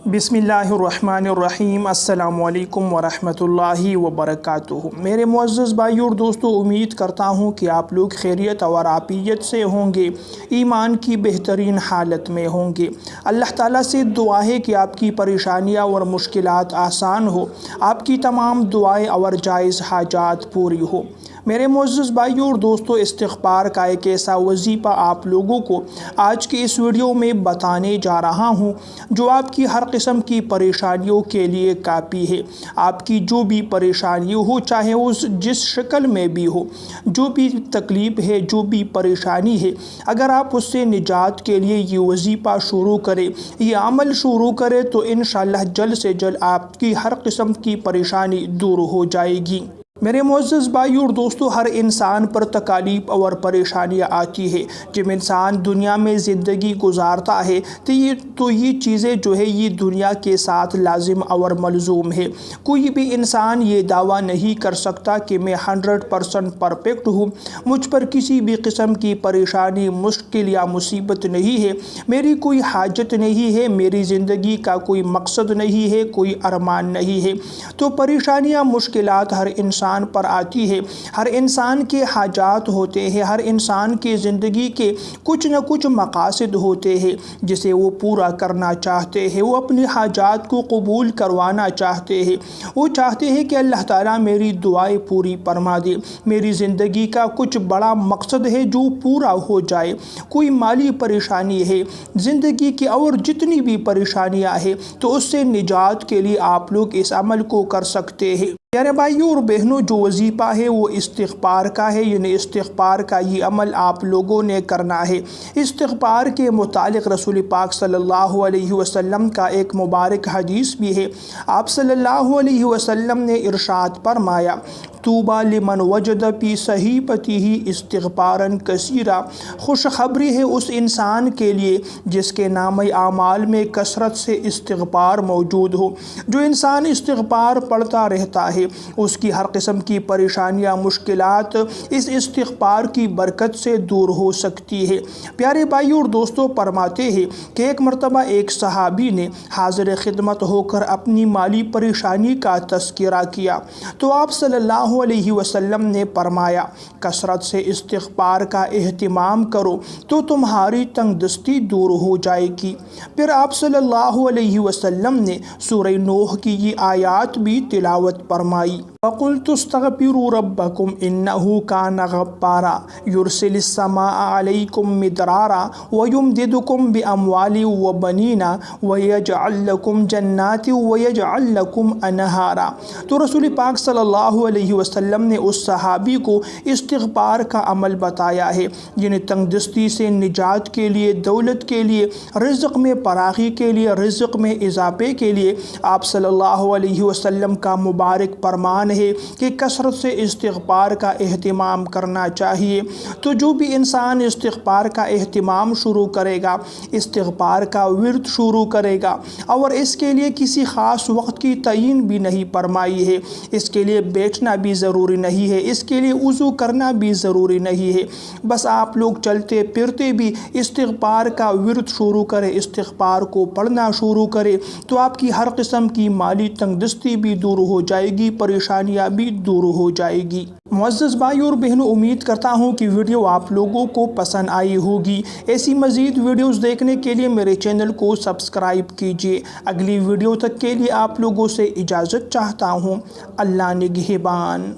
बिस्मिल्लाहिर्रहमानिर्रहीम। अस्सलामु अलैकुम वरहमतुल्लाहि वबरकातुहू। मेरे मुअज़्ज़ज़ भाइयों और दोस्तों, उम्मीद करता हूँ कि आप लोग खैरियत और आफ़ियत से होंगे, ईमान की बेहतरीन हालत में होंगे। अल्लाह ताला से दुआ है कि आपकी परेशानियाँ और मुश्किलात आसान हो, आपकी तमाम दुआएं और जायज़ हाजात पूरी हो। मेरे मुअज़्ज़ज़ भाइयों और दोस्तों, इस्तिग़फ़ार का एक ऐसा वजीफ़ा आप लोगों को आज के इस वीडियो में बताने जा रहा हूँ जो आपकी हर किस्म की परेशानियों के लिए काफ़ी है। आपकी जो भी परेशानी हो, चाहे उस जिस शक्ल में भी हो, जो भी तकलीफ़ है, जो भी परेशानी है, अगर आप उससे निजात के लिए ये वजीफ़ा शुरू करें, ये अमल शुरू करें, तो इंशाअल्लाह जल्द से जल्द आपकी हर किस्म की परेशानी दूर हो जाएगी। मेरे मुअज़्ज़ज़ भाइयों और दोस्तों, हर इंसान पर तकालीफ और परेशानियाँ आती है। जब इंसान दुनिया में ज़िंदगी गुजारता है तो ये चीज़ें जो है ये दुनिया के साथ लाजिम और मलज़ूम है। कोई भी इंसान ये दावा नहीं कर सकता कि मैं 100% परफेक्ट हूँ, मुझ पर किसी भी किस्म की परेशानी, मुश्किल या मुसीबत नहीं है, मेरी कोई हाजत नहीं है, मेरी ज़िंदगी का कोई मकसद नहीं है, कोई अरमान नहीं है। तो परेशानियाँ, मुश्किलात हर इंसान पर आती है। हर इंसान के हाजात होते हैं, हर इंसान के ज़िंदगी के कुछ न कुछ मकासद होते हैं जिसे वो पूरा करना चाहते हैं। वो अपनी हाजात को कबूल करवाना चाहते हैं। वो चाहते हैं कि अल्लाह ताला मेरी दुआएं पूरी फरमा दे, मेरी ज़िंदगी का कुछ बड़ा मकसद है जो पूरा हो जाए। कोई माली परेशानी है ज़िंदगी की और जितनी भी परेशानियां हैं, तो उससे निजात के लिए आप लोग इस अमल को कर सकते हैं। प्यारे भाइयों और बहनों, जो वजीफ़ा है वो इस्तिग़फ़ार का है, यानी इस्तिग़फ़ार का ये अमल आप लोगों ने करना है। इस्तिग़फ़ार के मुतालिक रसूल पाक सल्लल्लाहु अलैहि वसल्लम का एक मुबारक हदीस भी है। आप सल्लल्लाहु अलैहि वसल्लम ने इरशाद फरमाया, तूबा लिमन वजद फी सहीफ़तिही इस्तिग़फ़ारन कसीरा। खुशखबरी है उस इंसान के लिए जिसके नामे आमाल में कसरत से इस्तिग़फ़ार मौजूद हो। जो इंसान इस्तिग़फ़ार पढ़ता रहता है, उसकी हर किस्म की परेशानियाँ, मुश्किलात इस इस्तिग़फ़ार की बरकत से दूर हो सकती है। प्यारे भाइयों और दोस्तों, फरमाते हैं कि एक मरतबा एक सहाबी ने हाज़िर खिदमत होकर अपनी माली परेशानी का तज़किरा किया, तो आप सल्लल्लाहु अलैहि वसल्लम ने फरमाया, कसरत से इस्तिग़फ़ार का एहतिमाम करो तो तुम्हारी तंगदस्ती दूर हो जाएगी। फिर आप सल्लल्लाहु अलैहि वसल्लम ने सूरह नूह की ये आयात भी तिलावत फरमाई, फ़क़ुल्तुस्तग़फ़िरू रब्बकुम इन्नहु काना गफ़्फ़ारा युरसिलिस समाअ अलैकुम मिदरारा व युमदिदुकुम बिअमवालिन व बनीना व यजअल लकुम जन्नातिन व यजअल लकुम अनहारा। तो रसूल पाक सल्लल्लाहु अलैहि वसल्लम ने उस सहाबी को इस्तिग़फ़ार का अमल बताया है, जिन्हें तंगदस्ती से निजात के लिए, दौलत के लिए, रिज़्क़ में फराग़ी के लिए, रिज़्क़ में इज़ाफ़े के लिए आप सल्लल्लाहु अलैहि वसल्लम का मुबारक फरमान है कि कसरत से इस्तिग़फ़ार का एहतिमाम करना चाहिए। तो जो भी इंसान इस्तिग़फ़ार का एहतिमाम शुरू करेगा, इस्तिग़फ़ार का विर्द शुरू करेगा, और इसके लिए किसी ख़ास वक्त की तयीन भी नहीं फरमाई है, इसके लिए बैठना भी ज़रूरी नहीं है, इसके लिए वज़ू करना भी ज़रूरी नहीं है, बस आप लोग चलते फिरते भी इस्तिग़फ़ार का विर्द शुरू करें, इस्तिग़फ़ार को पढ़ना शुरू करें, तो आपकी हर किस्म की माली तंगदस्ती भी दूर हो जाएगी, परेशानियाँ भी दूर हो जाएगी। मुअज़्ज़ज़ भाइयों और बहनों, उम्मीद करता हूँ कि वीडियो आप लोगों को पसंद आई होगी। ऐसी मज़ीद वीडियोज़ देखने के लिए मेरे चैनल को सब्सक्राइब कीजिए। अगली वीडियो तक के लिए आप लोगों से इजाज़त चाहता हूँ। अल्लाह निगहबान।